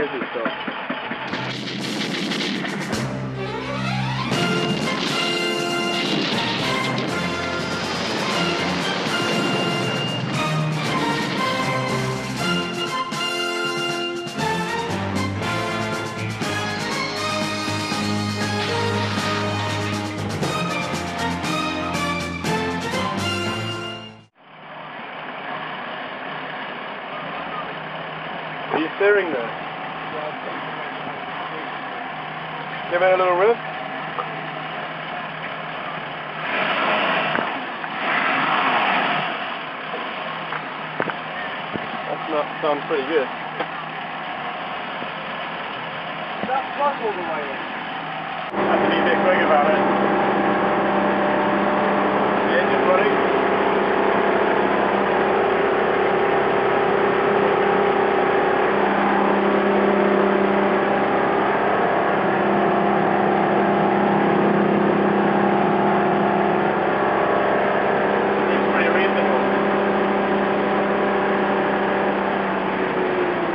noisy stuff. Are you steering there? Give it a little rev. Sounds pretty good. That plug all the way in. Have to be a bit quick about it. The engine's running.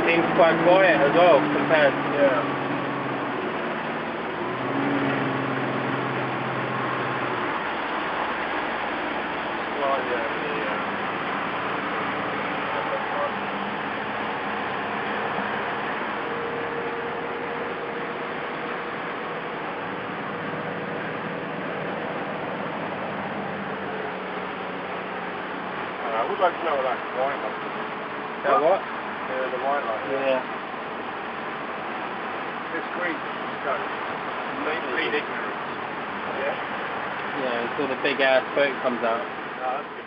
Seems quite quiet as well compared to I would like to know what that wine light is. that what? The wine light. Yeah. This green goes. Complete ignorance. Yeah? Yeah, until the big ass boat comes out. No, that's good.